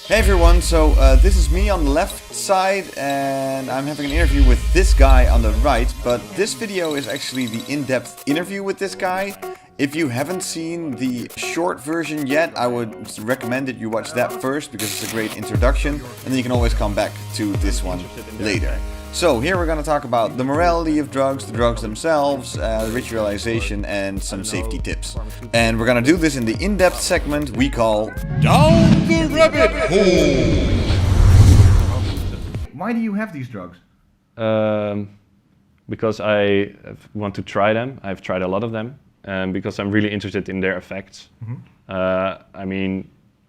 Hey everyone, so this is me on the left side and I'm having an interview with this guy on the right, but this video is actually the in-depth interview with this guy. If you haven't seen the short version yet, I would recommend that you watch that first because it's a great introduction, and then you can always come back to this one later. So here we're going to talk about the morality of drugs, the drugs themselves, ritualization, and some safety tips. And we're going to do this in the in-depth segment we call Down the Rabbit Hole. Why do you have these drugs? Because I want to try them. I've tried a lot of them, and because I'm really interested in their effects. Mm-hmm.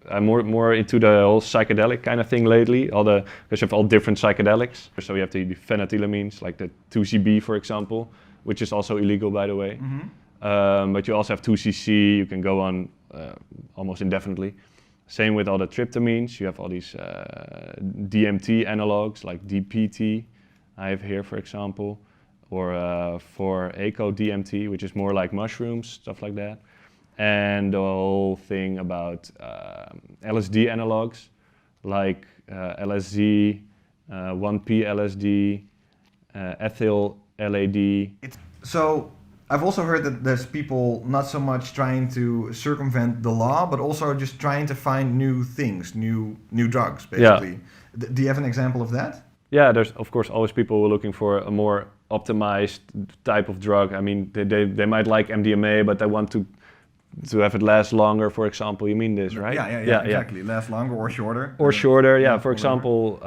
I'm more into the whole psychedelic kind of thing lately. Because you have all different psychedelics. So you have the phenethylamines, like the 2CB, for example, which is also illegal, by the way. Mm-hmm. But you also have 2CC. You can go on almost indefinitely. Same with all the tryptamines. You have all these DMT analogs, like DPT. I have here, for example, or for Eco DMT, which is more like mushrooms, stuff like that. And the whole thing about LSD analogs, like LSD, 1P LSD, ethyl LAD. So I've also heard that there's people not so much trying to circumvent the law, but also just trying to find new things, new drugs, basically. Yeah. Do you have an example of that? Yeah, there's of course always people who are looking for a more optimized type of drug. I mean, they might like MDMA, but they want to have it last longer, for example. You mean this, right? Yeah, exactly. Last longer or shorter. Or shorter, yeah. For example,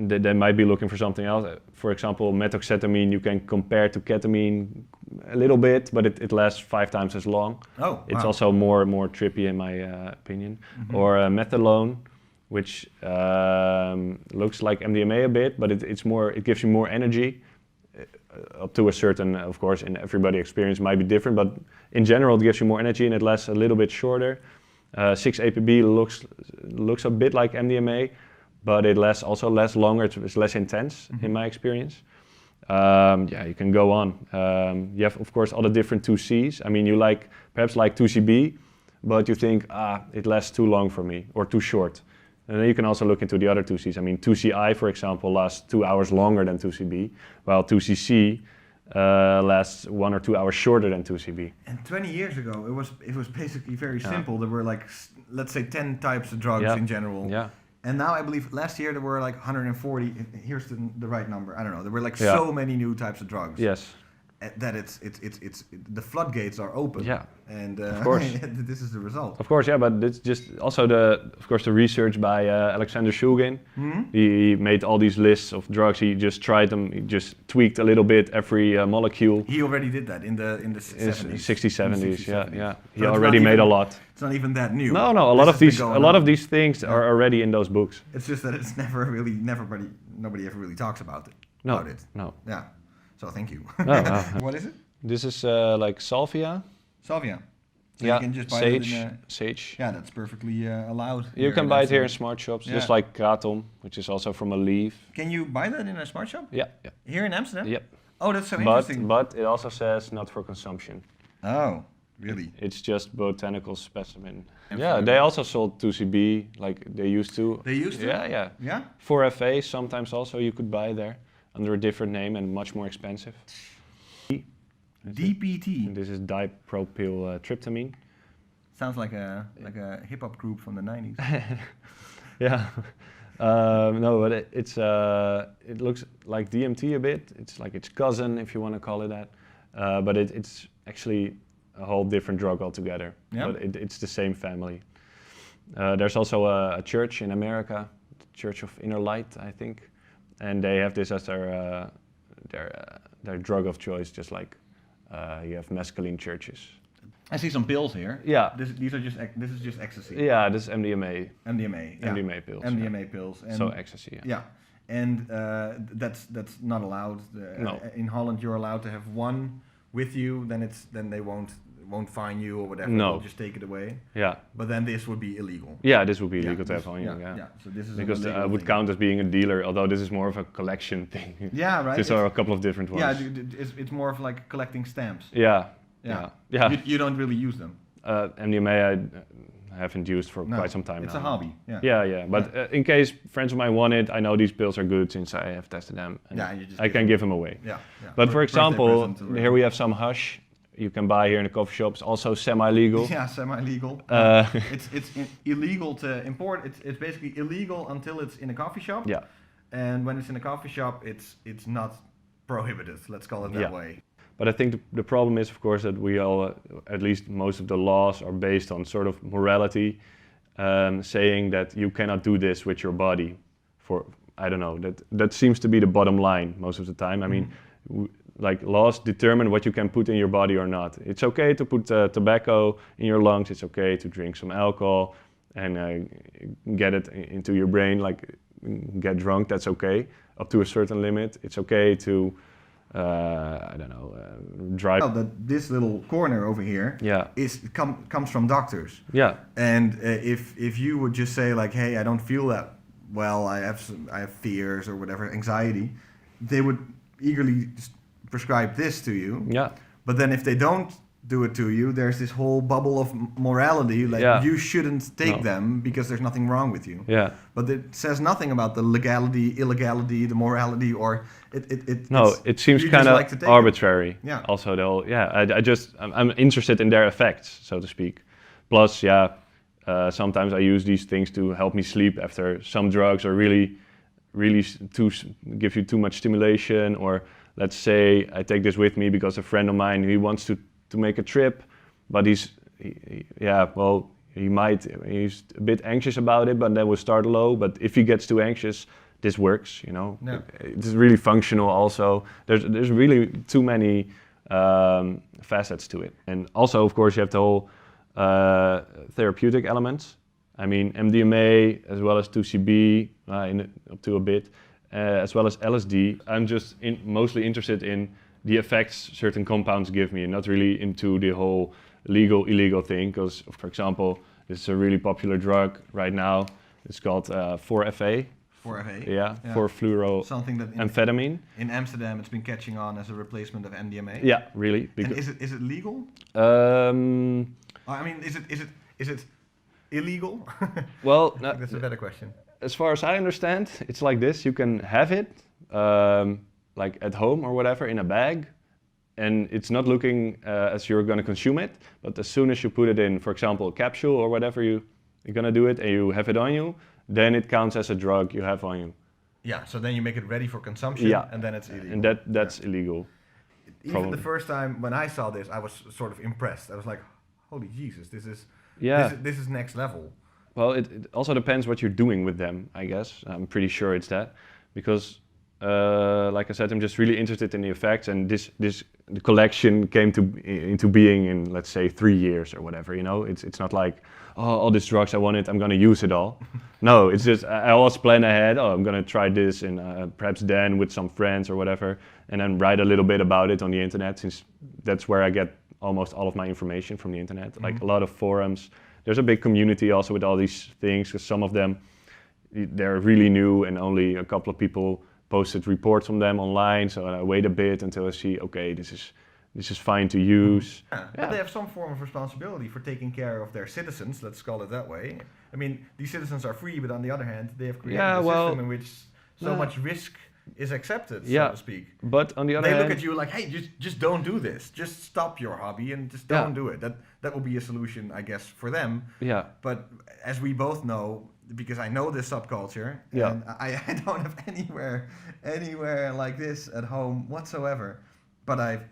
they might be looking for something else. For example, methoxetamine you can compare to ketamine a little bit, but it lasts 5 times as long. Oh, it's also more trippy in my opinion. Mm-hmm. Or methadone, which looks like MDMA a bit, but it gives you more energy. Up to a certain, of course, in everybody's experience might be different, but in general it gives you more energy and it lasts a little bit shorter. 6-APB looks a bit like MDMA, but it also lasts longer. It's less intense, mm-hmm. in my experience. You can go on. You have, of course, all the different 2Cs. I mean, you perhaps like 2CB, but you think, it lasts too long for me or too short. And then you can also look into the other 2Cs. I mean, 2CI, for example, lasts 2 hours longer than 2CB, while 2CC lasts 1 or 2 hours shorter than 2CB. And 20 years ago, it was basically very simple. There were let's say 10 types of drugs in general. Yeah. And now I believe last year there were 140. Here's the right number. I don't know. There were so many new types of drugs. Yes. That it's the floodgates are open. Yeah, and of course, this is the result. Of course, yeah, but it's just also the research by Alexander Shulgin. Mm-hmm. He made all these lists of drugs. He just tried them. He just tweaked a little bit every molecule. He already did that in the 70s. 60s, 70s. Yeah. He already made a lot. It's not even that new. No. A lot of these things are already in those books. It's just that it's nobody ever really talks about it. No. Yeah. So thank you. What is it? This is like salvia. Salvia. So yeah. You can just buy sage. Yeah, that's perfectly allowed. You can buy it here in smart shops, just like kratom, which is also from a leaf. Can you buy that in a smart shop? Yeah. Here in Amsterdam? Yep. Oh, that's so interesting. But it also says not for consumption. Oh, really? It's just botanical specimen. Yeah, they also sold 2CB, like they used to. They used to? Yeah. Yeah? 4FA sometimes also you could buy there under a different name and much more expensive. DPT. And this is dipropyl tryptamine. Sounds like a hip hop group from the 90s. Yeah. No, but it looks like DMT a bit. It's like its cousin, if you want to call it that. But it's actually a whole different drug altogether. Yeah. But it's the same family. There's also a church in America, the Church of Inner Light, I think. And they have this as their drug of choice, just like you have mescaline churches. I see some pills here. Yeah. This is just ecstasy. Yeah, this is MDMA. MDMA. Yeah. MDMA pills. MDMA pills. And so ecstasy. Yeah. Yeah, and that's not allowed. No. In Holland, you're allowed to have one with you. Then they won't fine you or whatever. No. They'll just take it away. Yeah. But then this would be illegal. Yeah, this would be illegal to have on you. Yeah. So this is because I would count as being a dealer, although this is more of a collection thing. Yeah, right. These are a couple of different ones. Yeah, it's more of like collecting stamps. Yeah. You don't really use them. MDMA, I haven't used for quite some time now. It's a hobby. Yeah. But in case friends of mine want it, I know these pills are good since I have tested them. And I can give them away. But for example, here we have some hash you can buy here in the coffee shops, also semi-legal. Yeah, semi-legal. It's illegal to import. It's basically illegal until it's in a coffee shop. Yeah. And when it's in a coffee shop, it's not prohibited. Let's call it that way. But I think the problem is, of course, that we all, at least most of the laws, are based on sort of morality, saying that you cannot do this with your body. For I don't know. That seems to be the bottom line most of the time. I mean. Like laws determine what you can put in your body or not. It's okay to put tobacco in your lungs. It's okay to drink some alcohol and get it into your brain, like get drunk. That's okay up to a certain limit. It's okay to, I don't know, drive. Well, this little corner over here comes from doctors. Yeah. And if you would just say like, hey, I don't feel that well, I have fears or whatever, anxiety, they would eagerly prescribe this to you. Yeah. But then if they don't do it to you, there's this whole bubble of morality, like you shouldn't take them because there's nothing wrong with you. Yeah. But it says nothing about the legality, illegality, the morality, or it seems kind of arbitrary. Yeah. Also, I'm interested in their effects, so to speak. Plus, sometimes I use these things to help me sleep after some drugs are really give you too much stimulation, or let's say I take this with me because a friend of mine, he wants to make a trip, but he's a bit anxious about it, but then we'll start low. But if he gets too anxious, this works, you know. No. It's really functional also. There's really too many facets to it. And also, of course, you have the whole therapeutic elements. I mean, MDMA as well as 2CB, up to a bit, as well as LSD. I'm just mostly interested in the effects certain compounds give me, and not really into the whole legal, illegal thing. Because, for example, this is a really popular drug right now. It's called 4FA. 4FA? Yeah, 4-fluoro something that amphetamine. In Amsterdam, it's been catching on as a replacement of MDMA. Yeah, really. And is it legal? I mean, is it illegal? Well, that's a better question. As far as I understand, it's like this. You can have it like at home or whatever in a bag, and it's not looking as you're going to consume it. But as soon as you put it in, for example, a capsule or whatever you're going to do it, and you have it on you, then it counts as a drug you have on you. Yeah, so then you make it ready for consumption, and then it's illegal. And that's illegal. Even probably. The first time when I saw this, I was sort of impressed. I was like, holy Jesus, this is next level. Well, it also depends what you're doing with them, I guess. I'm pretty sure it's that. Because, like I said, I'm just really interested in the effects, and the collection came into being in, let's say, 3 years or whatever, you know? It's not like, all these drugs I wanted, I'm gonna use it all. No, it's just, I always plan ahead, I'm gonna try this, and perhaps then with some friends or whatever, and then write a little bit about it on the internet, since that's where I get almost all of my information, from the internet. Like a lot of forums. There's a big community also with all these things, because some of them, they're really new and only a couple of people posted reports on them online. So I wait a bit until I see, okay, this is fine to use. But they have some form of responsibility for taking care of their citizens, let's call it that way. I mean, these citizens are free, but on the other hand, they have created a system in which so much risk is accepted, so to speak. But on the other hand, they look at you like, hey, just don't do this. Just stop your hobby and just don't do it. That will be a solution, I guess, for them. Yeah. But as we both know, because I know this subculture, and I don't have anywhere like this at home whatsoever. But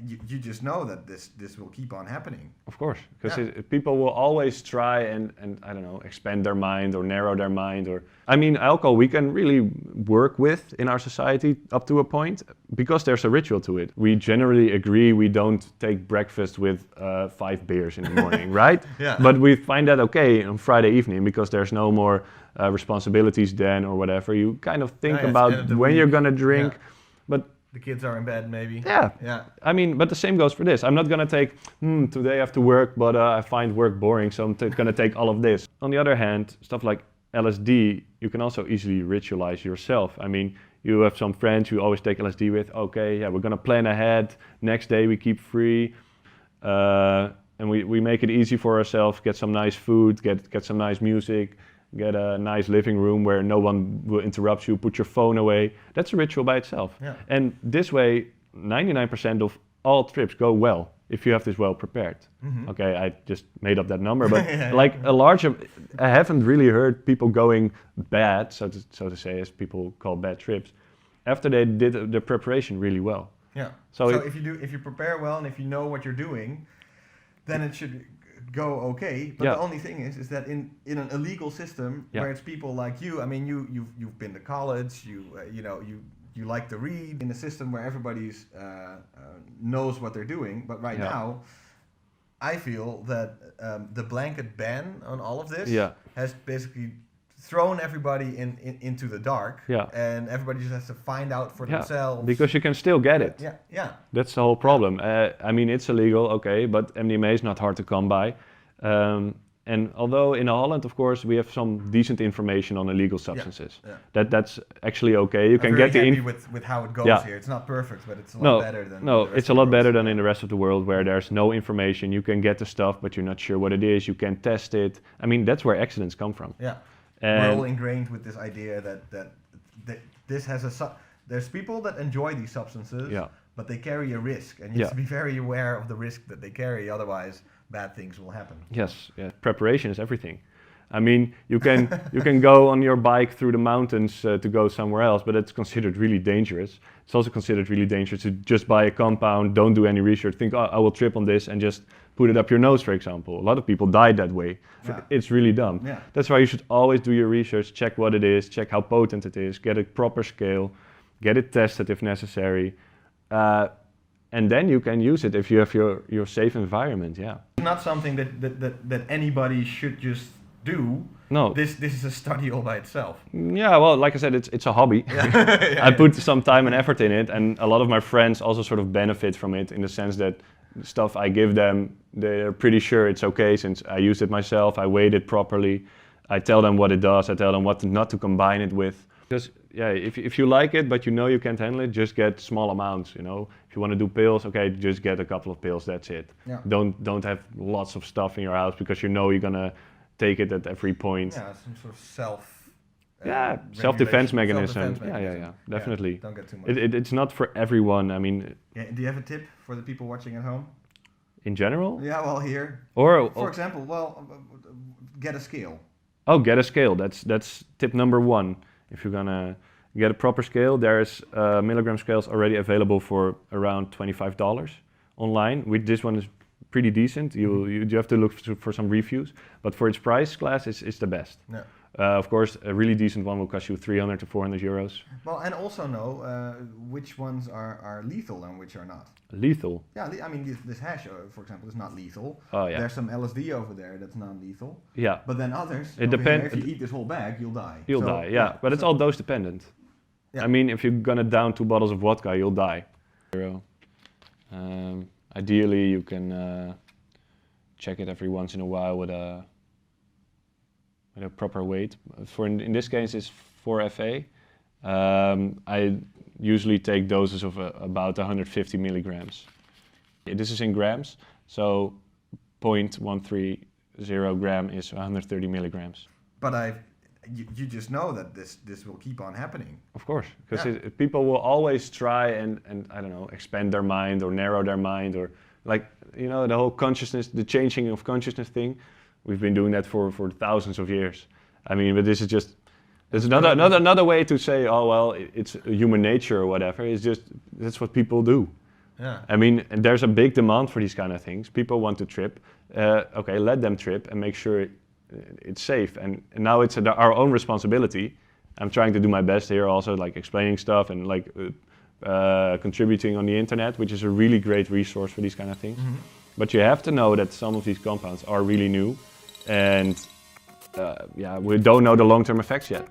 you just know that this will keep on happening. Of course, because people will always try and I don't know, expand their mind or narrow their mind. Or I mean, alcohol we can really work with in our society up to a point, because there's a ritual to it. We generally agree we don't take breakfast with 5 beers in the morning, right? Yeah. But we find that okay on Friday evening, because there's no more responsibilities then or whatever. You kind of think about when you're gonna drink, but the kids are in bed, maybe. Yeah. I mean, but the same goes for this. I'm not gonna take, today I have to work, but I find work boring, so I'm gonna take all of this. On the other hand, stuff like LSD, you can also easily ritualize yourself. I mean, you have some friends you always take LSD with. Okay, we're gonna plan ahead. Next day we keep free. and we make it easy for ourselves, get some nice food, get some nice music, get a nice living room where no one will interrupt you, put your phone away. That's a ritual by itself. Yeah. And this way, 99% of all trips go well if you have this well prepared. Mm-hmm. Okay, I just made up that number, but like a larger, I haven't really heard people going bad, so to say, as people call bad trips, after they did the preparation really well. Yeah. So if you prepare well and if you know what you're doing, then it should go okay. But the only thing is that in an illegal system where it's people like you, I mean, you've been to college, you like to read, in a system where everybody's knows what they're doing. But right now, I feel that the blanket ban on all of this has basically thrown everybody into the dark, and everybody just has to find out for themselves. Because you can still get it. Yeah. That's the whole problem. I mean, it's illegal, okay, but MDMA is not hard to come by. And although in Holland, of course, we have some decent information on illegal substances. That's actually okay. You can get the with how it goes here. It's not perfect, but it's a lot better than it's a lot better than in the rest of the world where there's no information. You can get the stuff, but you're not sure what it is. You can test it. I mean, that's where accidents come from. Yeah. We're all ingrained with this idea that this has there's people that enjoy these substances, but they carry a risk, and you have to be very aware of the risk that they carry. Otherwise, bad things will happen. Yes, preparation is everything. I mean, you can go on your bike through the mountains to go somewhere else, but it's considered really dangerous. It's also considered really dangerous to just buy a compound, don't do any research, think, oh, I will trip on this, and just put it up your nose, for example. A lot of people died that way. It's really dumb. Yeah. That's why you should always do your research, check what it is, check how potent it is, get a proper scale, get it tested if necessary, and then you can use it if you have your safe environment. Yeah. It's not something that anybody should just do. No. This is a study all by itself. Yeah, well, like I said, it's a hobby. I put some time and effort in it, and a lot of my friends also sort of benefit from it in the sense that the stuff I give them, they're pretty sure it's okay since I used it myself, I weighed it properly, I tell them what it does, I tell them what not to combine it with. Because if you like it but you know you can't handle it, just get small amounts, you know. If you want to do pills, okay, just get a couple of pills, that's it. Yeah. Don't have lots of stuff in your house because you know you're gonna take it at every point. Yeah, some sort of self-defense mechanism. Yeah, definitely. Don't get too much. It's not for everyone. I mean. Yeah, do you have a tip for the people watching at home? In general? Yeah, well, here. For example, get a scale. Oh, get a scale. That's tip number one. If you're gonna get a proper scale, there's milligram scales already available for around $25 online. This one is pretty decent. You have to look for some reviews, but for its price class, it's the best. Yeah. Of course, a really decent one will cost you 300 to 400 euros. Well, and also know which ones are lethal and which are not. Lethal? Yeah, I mean, this hash, for example, is not lethal. Oh, yeah. There's some LSD over there that's non-lethal. Yeah. But then others, it depends. If you eat this whole bag, you'll die. You'll die, yeah. But it's all dose dependent. Yeah. I mean, if you're gonna down 2 bottles of vodka, you'll die. Ideally, you can check it every once in a while with a proper weight. In this case, it's 4 FA. I usually take doses of about 150 milligrams. This is in grams, so 0.130 gram is 130 milligrams. But you just know that this will keep on happening. Of course, because people will always try and I don't know, expand their mind or narrow their mind or like, you know, the whole consciousness, the changing of consciousness thing. We've been doing that for thousands of years. I mean, but this is just, there's another way to say, oh, well, it's human nature or whatever. It's just, that's what people do. Yeah. I mean, there's a big demand for these kind of things. People want to trip. Okay, let them trip and make sure it's safe. And now it's our own responsibility. I'm trying to do my best here also, like explaining stuff and like contributing on the internet, which is a really great resource for these kind of things. Mm-hmm. But you have to know that some of these compounds are really new and we don't know the long-term effects yet.